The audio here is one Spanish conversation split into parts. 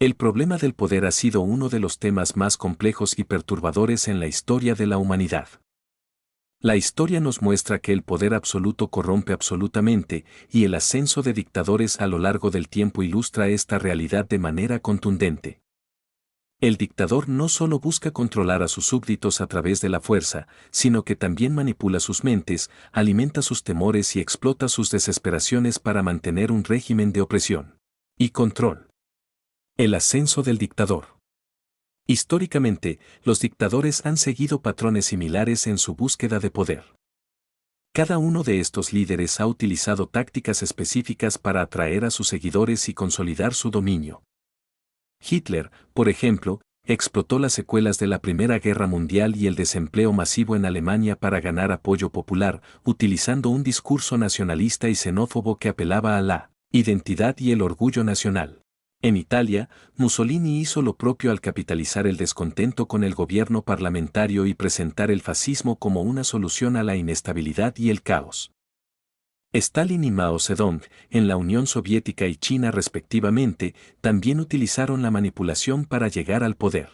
El problema del poder ha sido uno de los temas más complejos y perturbadores en la historia de la humanidad. La historia nos muestra que el poder absoluto corrompe absolutamente, y el ascenso de dictadores a lo largo del tiempo ilustra esta realidad de manera contundente. El dictador no solo busca controlar a sus súbditos a través de la fuerza, sino que también manipula sus mentes, alimenta sus temores y explota sus desesperaciones para mantener un régimen de opresión y control. El ascenso del dictador. Históricamente, los dictadores han seguido patrones similares en su búsqueda de poder. Cada uno de estos líderes ha utilizado tácticas específicas para atraer a sus seguidores y consolidar su dominio. Hitler, por ejemplo, explotó las secuelas de la Primera Guerra Mundial y el desempleo masivo en Alemania para ganar apoyo popular, utilizando un discurso nacionalista y xenófobo que apelaba a la identidad y el orgullo nacional. En Italia, Mussolini hizo lo propio al capitalizar el descontento con el gobierno parlamentario y presentar el fascismo como una solución a la inestabilidad y el caos. Stalin y Mao Zedong, en la Unión Soviética y China respectivamente, también utilizaron la manipulación para llegar al poder.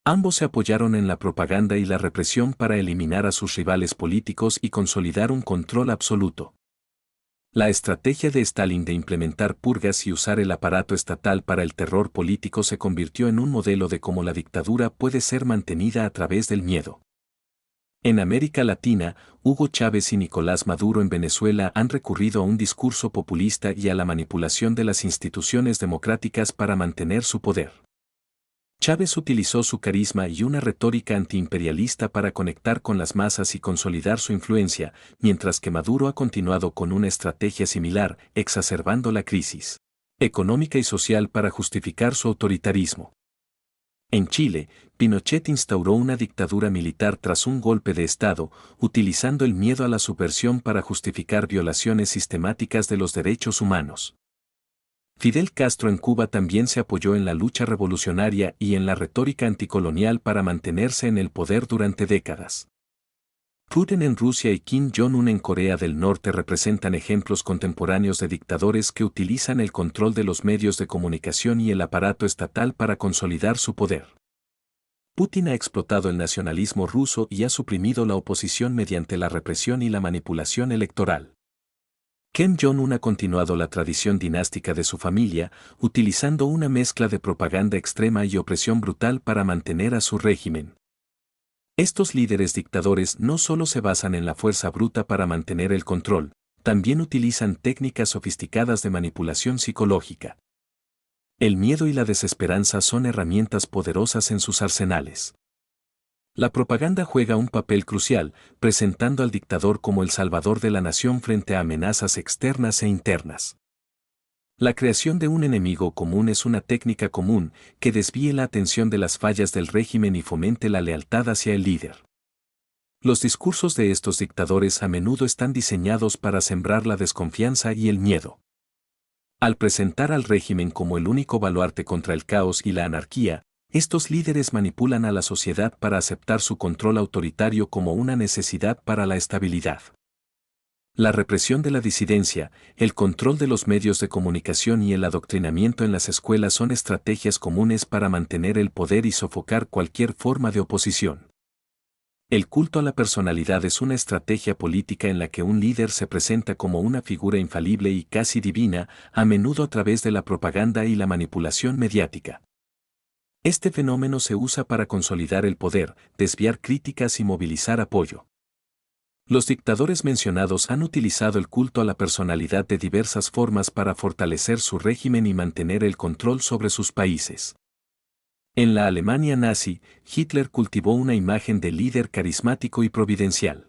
Ambos se apoyaron en la propaganda y la represión para eliminar a sus rivales políticos y consolidar un control absoluto. La estrategia de Stalin de implementar purgas y usar el aparato estatal para el terror político se convirtió en un modelo de cómo la dictadura puede ser mantenida a través del miedo. En América Latina, Hugo Chávez y Nicolás Maduro en Venezuela han recurrido a un discurso populista y a la manipulación de las instituciones democráticas para mantener su poder. Chávez utilizó su carisma y una retórica antiimperialista para conectar con las masas y consolidar su influencia, mientras que Maduro ha continuado con una estrategia similar, exacerbando la crisis económica y social para justificar su autoritarismo. En Chile, Pinochet instauró una dictadura militar tras un golpe de Estado, utilizando el miedo a la subversión para justificar violaciones sistemáticas de los derechos humanos. Fidel Castro en Cuba también se apoyó en la lucha revolucionaria y en la retórica anticolonial para mantenerse en el poder durante décadas. Putin en Rusia y Kim Jong-un en Corea del Norte representan ejemplos contemporáneos de dictadores que utilizan el control de los medios de comunicación y el aparato estatal para consolidar su poder. Putin ha explotado el nacionalismo ruso y ha suprimido la oposición mediante la represión y la manipulación electoral. Kim Jong-un ha continuado la tradición dinástica de su familia, utilizando una mezcla de propaganda extrema y opresión brutal para mantener a su régimen. Estos líderes dictadores no solo se basan en la fuerza bruta para mantener el control, también utilizan técnicas sofisticadas de manipulación psicológica. El miedo y la desesperanza son herramientas poderosas en sus arsenales. La propaganda juega un papel crucial, presentando al dictador como el salvador de la nación frente a amenazas externas e internas. La creación de un enemigo común es una técnica común que desvíe la atención de las fallas del régimen y fomente la lealtad hacia el líder. Los discursos de estos dictadores a menudo están diseñados para sembrar la desconfianza y el miedo. Al presentar al régimen como el único baluarte contra el caos y la anarquía, estos líderes manipulan a la sociedad para aceptar su control autoritario como una necesidad para la estabilidad. La represión de la disidencia, el control de los medios de comunicación y el adoctrinamiento en las escuelas son estrategias comunes para mantener el poder y sofocar cualquier forma de oposición. El culto a la personalidad es una estrategia política en la que un líder se presenta como una figura infalible y casi divina, a menudo a través de la propaganda y la manipulación mediática. Este fenómeno se usa para consolidar el poder, desviar críticas y movilizar apoyo. Los dictadores mencionados han utilizado el culto a la personalidad de diversas formas para fortalecer su régimen y mantener el control sobre sus países. En la Alemania nazi, Hitler cultivó una imagen de líder carismático y providencial.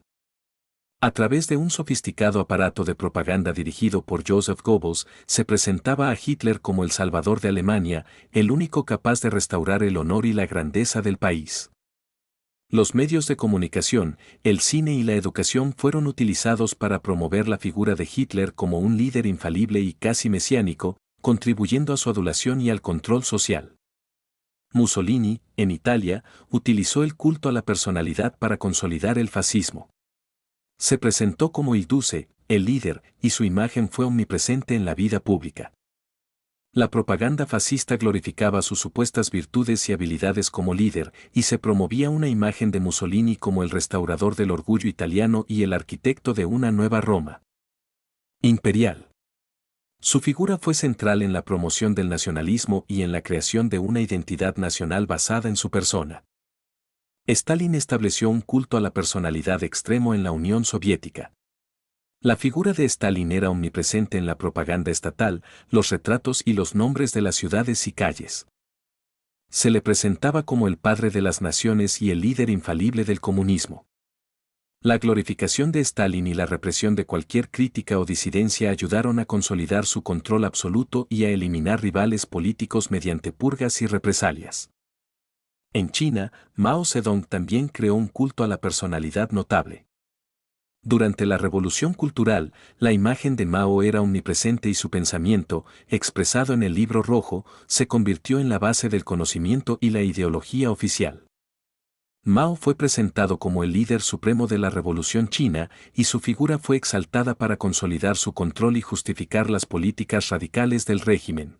A través de un sofisticado aparato de propaganda dirigido por Joseph Goebbels, se presentaba a Hitler como el salvador de Alemania, el único capaz de restaurar el honor y la grandeza del país. Los medios de comunicación, el cine y la educación fueron utilizados para promover la figura de Hitler como un líder infalible y casi mesiánico, contribuyendo a su adulación y al control social. Mussolini, en Italia, utilizó el culto a la personalidad para consolidar el fascismo. Se presentó como il Duce, el líder, y su imagen fue omnipresente en la vida pública. La propaganda fascista glorificaba sus supuestas virtudes y habilidades como líder, y se promovía una imagen de Mussolini como el restaurador del orgullo italiano y el arquitecto de una nueva Roma imperial. Su figura fue central en la promoción del nacionalismo y en la creación de una identidad nacional basada en su persona. Stalin estableció un culto a la personalidad extremo en la Unión Soviética. La figura de Stalin era omnipresente en la propaganda estatal, los retratos y los nombres de las ciudades y calles. Se le presentaba como el padre de las naciones y el líder infalible del comunismo. La glorificación de Stalin y la represión de cualquier crítica o disidencia ayudaron a consolidar su control absoluto y a eliminar rivales políticos mediante purgas y represalias. En China, Mao Zedong también creó un culto a la personalidad notable. Durante la Revolución Cultural, la imagen de Mao era omnipresente y su pensamiento, expresado en el Libro Rojo, se convirtió en la base del conocimiento y la ideología oficial. Mao fue presentado como el líder supremo de la Revolución China y su figura fue exaltada para consolidar su control y justificar las políticas radicales del régimen.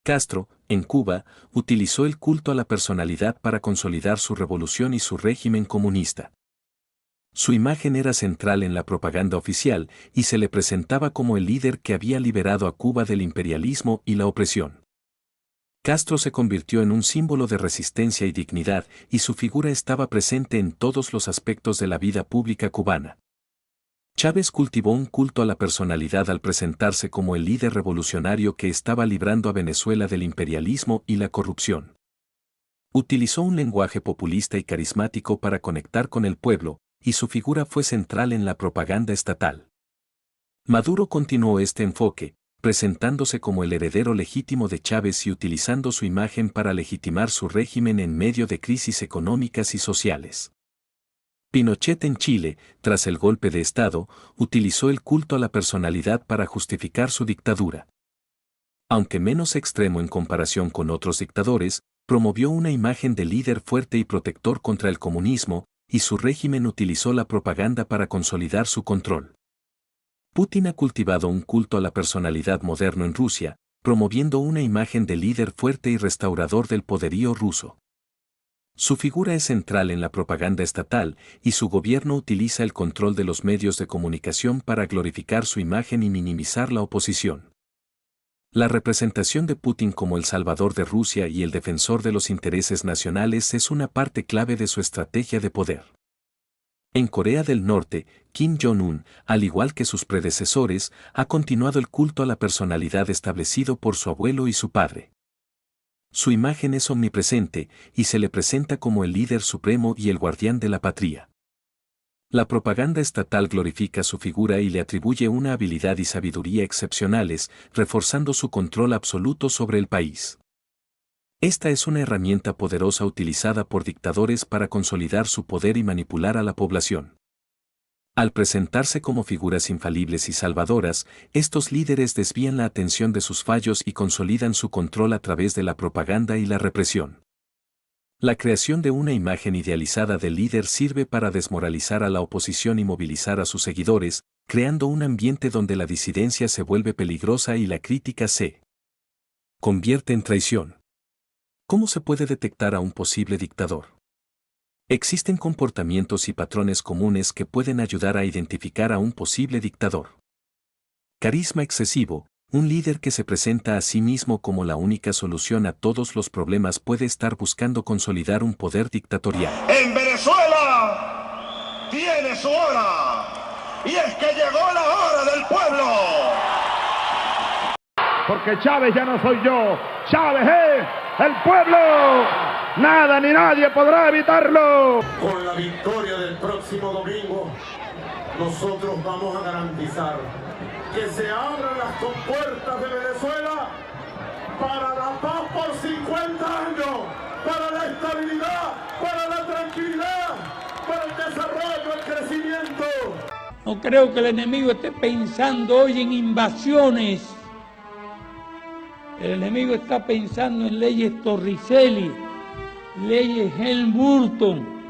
Castro, en Cuba, utilizó el culto a la personalidad para consolidar su revolución y su régimen comunista. Su imagen era central en la propaganda oficial y se le presentaba como el líder que había liberado a Cuba del imperialismo y la opresión. Castro se convirtió en un símbolo de resistencia y dignidad, y su figura estaba presente en todos los aspectos de la vida pública cubana. Chávez cultivó un culto a la personalidad al presentarse como el líder revolucionario que estaba librando a Venezuela del imperialismo y la corrupción. Utilizó un lenguaje populista y carismático para conectar con el pueblo, y su figura fue central en la propaganda estatal. Maduro continuó este enfoque, presentándose como el heredero legítimo de Chávez y utilizando su imagen para legitimar su régimen en medio de crisis económicas y sociales. Pinochet en Chile, tras el golpe de Estado, utilizó el culto a la personalidad para justificar su dictadura. Aunque menos extremo en comparación con otros dictadores, promovió una imagen de líder fuerte y protector contra el comunismo, y su régimen utilizó la propaganda para consolidar su control. Putin ha cultivado un culto a la personalidad moderno en Rusia, promoviendo una imagen de líder fuerte y restaurador del poderío ruso. Su figura es central en la propaganda estatal y su gobierno utiliza el control de los medios de comunicación para glorificar su imagen y minimizar la oposición. La representación de Putin como el salvador de Rusia y el defensor de los intereses nacionales es una parte clave de su estrategia de poder. En Corea del Norte, Kim Jong-un, al igual que sus predecesores, ha continuado el culto a la personalidad establecido por su abuelo y su padre. Su imagen es omnipresente y se le presenta como el líder supremo y el guardián de la patria. La propaganda estatal glorifica su figura y le atribuye una habilidad y sabiduría excepcionales, reforzando su control absoluto sobre el país. Esta es una herramienta poderosa utilizada por dictadores para consolidar su poder y manipular a la población. Al presentarse como figuras infalibles y salvadoras, estos líderes desvían la atención de sus fallos y consolidan su control a través de la propaganda y la represión. La creación de una imagen idealizada del líder sirve para desmoralizar a la oposición y movilizar a sus seguidores, creando un ambiente donde la disidencia se vuelve peligrosa y la crítica se convierte en traición. ¿Cómo se puede detectar a un posible dictador? Existen comportamientos y patrones comunes que pueden ayudar a identificar a un posible dictador. Carisma excesivo. Un líder que se presenta a sí mismo como la única solución a todos los problemas puede estar buscando consolidar un poder dictatorial. En Venezuela tiene su hora, y es que llegó la hora del pueblo. Porque Chávez ya no soy yo, Chávez es el pueblo. Nada ni nadie podrá evitarlo. Con la victoria del próximo domingo, nosotros vamos a garantizar que se abran las compuertas de Venezuela para la paz por 50 años, para la estabilidad, para la tranquilidad, para el desarrollo, el crecimiento. No creo que el enemigo esté pensando hoy en invasiones. El enemigo está pensando en leyes Torricelli, leyes Helm-Burton,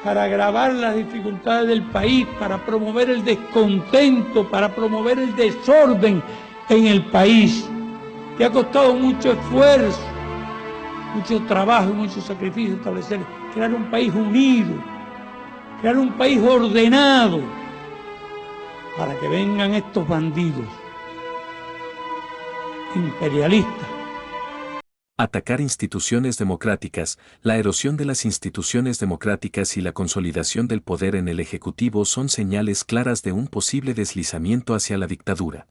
para agravar las dificultades del país, para promover el descontento, para promover el desorden en el país. y ha costado mucho esfuerzo, mucho trabajo y mucho sacrificio establecer, crear un país unido, crear un país ordenado, para que vengan estos bandidos imperialistas. Atacar instituciones democráticas, la erosión de las instituciones democráticas y la consolidación del poder en el Ejecutivo son señales claras de un posible deslizamiento hacia la dictadura.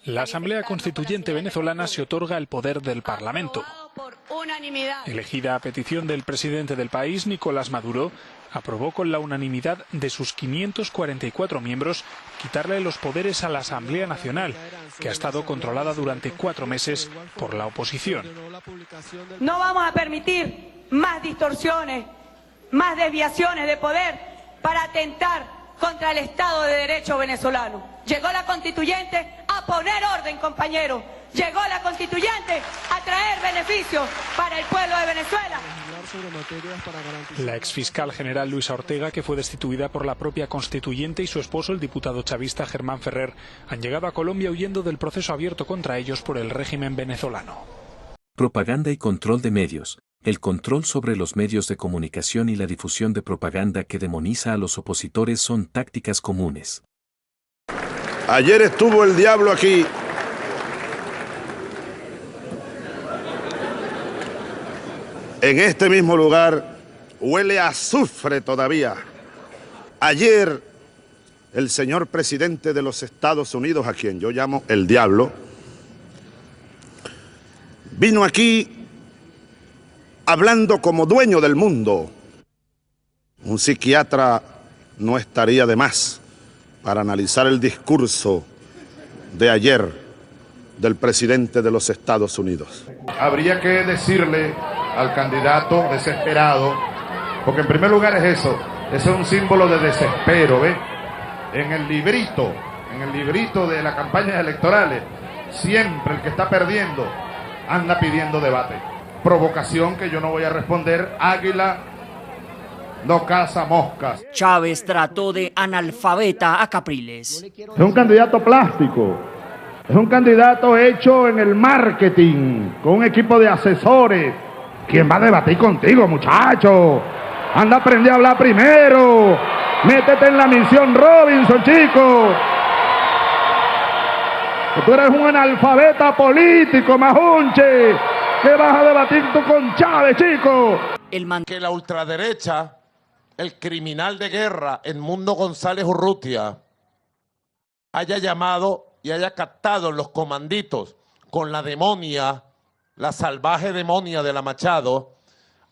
La Asamblea Constituyente venezolana se otorga el poder del Parlamento. Elegida a petición del presidente del país, Nicolás Maduro, aprobó con la unanimidad de sus 544 miembros quitarle los poderes a la Asamblea Nacional, que ha estado controlada durante 4 meses por la oposición. No vamos a permitir más distorsiones, más desviaciones de poder para atentar contra el Estado de Derecho venezolano. Llegó la Constituyente a poner orden, compañeros. Llegó la Constituyente a traer beneficios para el pueblo de Venezuela. La exfiscal general Luisa Ortega, que fue destituida por la propia constituyente, y su esposo, el diputado chavista Germán Ferrer, han llegado a Colombia huyendo del proceso abierto contra ellos por el régimen venezolano. Propaganda y control de medios. El control sobre los medios de comunicación y la difusión de propaganda que demoniza a los opositores son tácticas comunes. Ayer estuvo el diablo aquí. En este mismo lugar huele a azufre todavía. Ayer el señor presidente de los Estados Unidos, a quien yo llamo el diablo, vino aquí hablando como dueño del mundo. Un psiquiatra no estaría de más para analizar el discurso de ayer del presidente de los Estados Unidos. Habría que decirle al candidato desesperado, porque en primer lugar es eso es un símbolo de desespero, ¿ve? En el librito de las campañas electorales, siempre el que está perdiendo anda pidiendo debate. Provocación que yo no voy a responder. Águila no caza moscas. Chávez trató de analfabeta a Capriles. Es un candidato plástico, es un candidato hecho en el marketing, con un equipo de asesores. ¿Quién va a debatir contigo, muchacho? Anda, aprende a hablar primero. Métete en la misión Robinson, chico. Que tú eres un analfabeta político, majunche. ¿Qué vas a debatir tú con Chávez, chico? Que la ultraderecha, el criminal de guerra, Edmundo González Urrutia, haya llamado y haya captado en los comanditos con la demonia, la salvaje demonia de la Machado,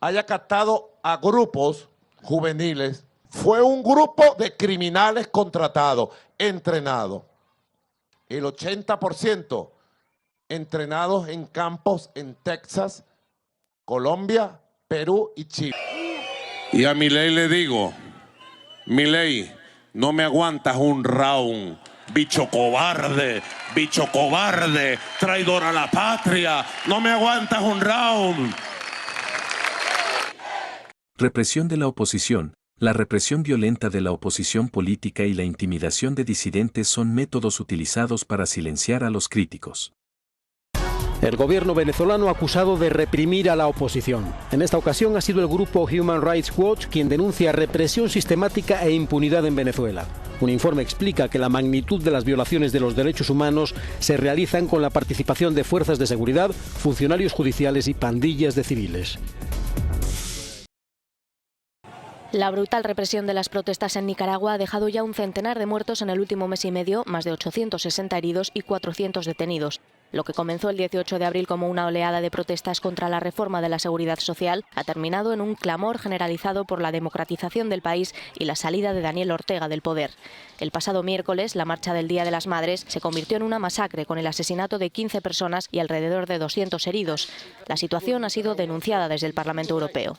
haya captado a grupos juveniles. Fue un grupo de criminales contratados, entrenados. El 80% entrenados en campos en Texas, Colombia, Perú y Chile. Y a Milei le digo, Milei, no me aguantas un round. Bicho cobarde, traidor a la patria, no me aguantas un round. Represión de la oposición. La represión violenta de la oposición política y la intimidación de disidentes son métodos utilizados para silenciar a los críticos. El gobierno venezolano ha acusado de reprimir a la oposición. En esta ocasión ha sido el grupo Human Rights Watch quien denuncia represión sistemática e impunidad en Venezuela. Un informe explica que la magnitud de las violaciones de los derechos humanos se realizan con la participación de fuerzas de seguridad, funcionarios judiciales y pandillas de civiles. La brutal represión de las protestas en Nicaragua ha dejado ya un centenar de muertos en el último mes y medio, más de 860 heridos y 400 detenidos. Lo que comenzó el 18 de abril como una oleada de protestas contra la reforma de la seguridad social ha terminado en un clamor generalizado por la democratización del país y la salida de Daniel Ortega del poder. El pasado miércoles, la marcha del Día de las Madres se convirtió en una masacre con el asesinato de 15 personas y alrededor de 200 heridos. La situación ha sido denunciada desde el Parlamento Europeo.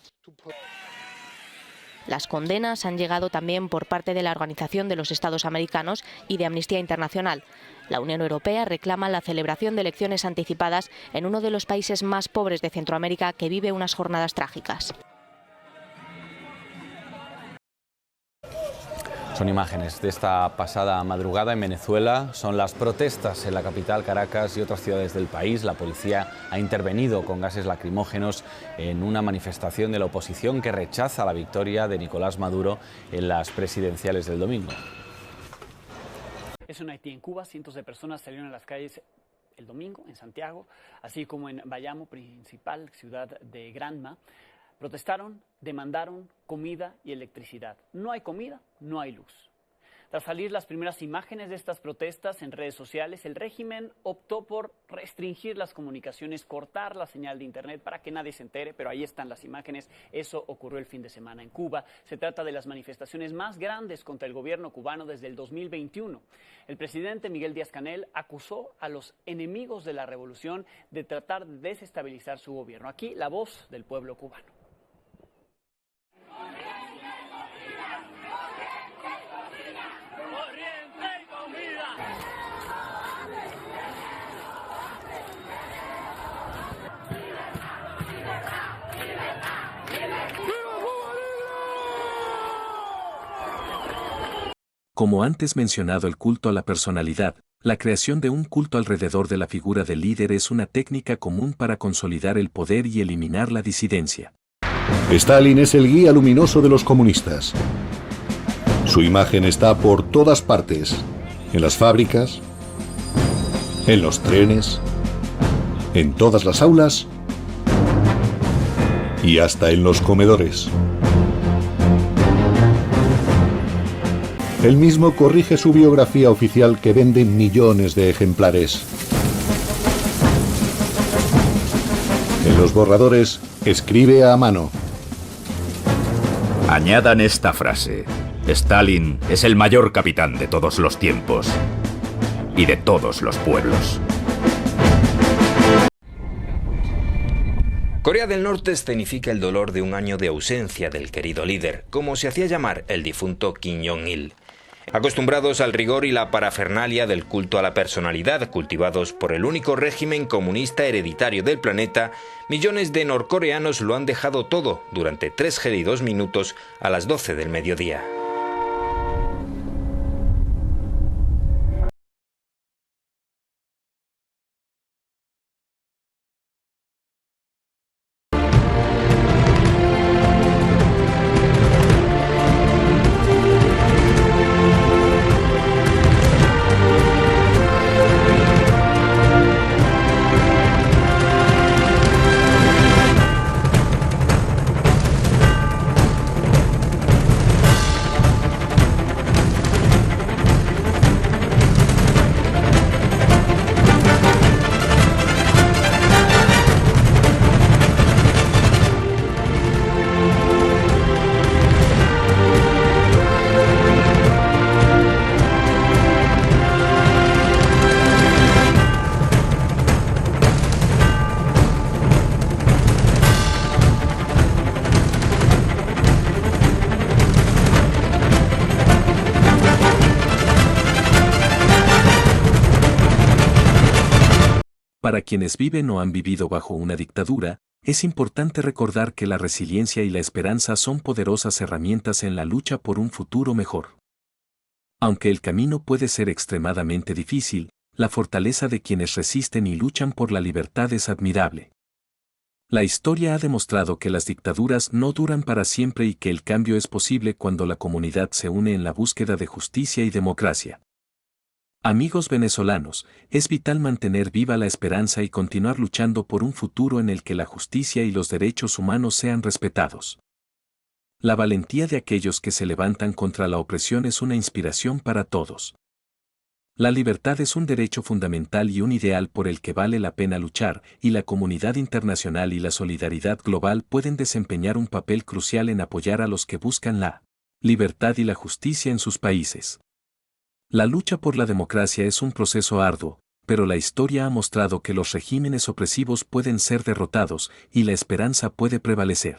Las condenas han llegado también por parte de la Organización de los Estados Americanos y de Amnistía Internacional. La Unión Europea reclama la celebración de elecciones anticipadas en uno de los países más pobres de Centroamérica que vive unas jornadas trágicas. Son imágenes de esta pasada madrugada en Venezuela. Son las protestas en la capital, Caracas, y otras ciudades del país. La policía ha intervenido con gases lacrimógenos en una manifestación de la oposición que rechaza la victoria de Nicolás Maduro en las presidenciales del domingo. Es un Haití en Cuba. Cientos de personas salieron a las calles el domingo en Santiago, así como en Bayamo, principal ciudad de Granma. Protestaron, demandaron comida y electricidad. No hay comida, no hay luz. Tras salir las primeras imágenes de estas protestas en redes sociales, el régimen optó por restringir las comunicaciones, cortar la señal de internet para que nadie se entere, pero ahí están las imágenes. Eso ocurrió el fin de semana en Cuba. Se trata de las manifestaciones más grandes contra el gobierno cubano desde el 2021. El presidente Miguel Díaz-Canel acusó a los enemigos de la revolución de tratar de desestabilizar su gobierno. Aquí la voz del pueblo cubano. Como antes mencionado, el culto a la personalidad, la creación de un culto alrededor de la figura del líder es una técnica común para consolidar el poder y eliminar la disidencia. Stalin es el guía luminoso de los comunistas. Su imagen está por todas partes, en las fábricas, en los trenes, en todas las aulas y hasta en los comedores. Él mismo corrige su biografía oficial que vende millones de ejemplares. En los borradores escribe a mano. Añadan esta frase: Stalin es el mayor capitán de todos los tiempos y de todos los pueblos. Corea del Norte escenifica el dolor de un año de ausencia del querido líder, como se hacía llamar el difunto Kim Jong-il. Acostumbrados al rigor y la parafernalia del culto a la personalidad, cultivados por el único régimen comunista hereditario del planeta, millones de norcoreanos lo han dejado todo durante 3 gélidos minutos a las 12 del mediodía. Para quienes viven o han vivido bajo una dictadura, es importante recordar que la resiliencia y la esperanza son poderosas herramientas en la lucha por un futuro mejor. Aunque el camino puede ser extremadamente difícil, la fortaleza de quienes resisten y luchan por la libertad es admirable. La historia ha demostrado que las dictaduras no duran para siempre y que el cambio es posible cuando la comunidad se une en la búsqueda de justicia y democracia. Amigos venezolanos, es vital mantener viva la esperanza y continuar luchando por un futuro en el que la justicia y los derechos humanos sean respetados. La valentía de aquellos que se levantan contra la opresión es una inspiración para todos. La libertad es un derecho fundamental y un ideal por el que vale la pena luchar, y la comunidad internacional y la solidaridad global pueden desempeñar un papel crucial en apoyar a los que buscan la libertad y la justicia en sus países. La lucha por la democracia es un proceso arduo, pero la historia ha mostrado que los regímenes opresivos pueden ser derrotados y la esperanza puede prevalecer.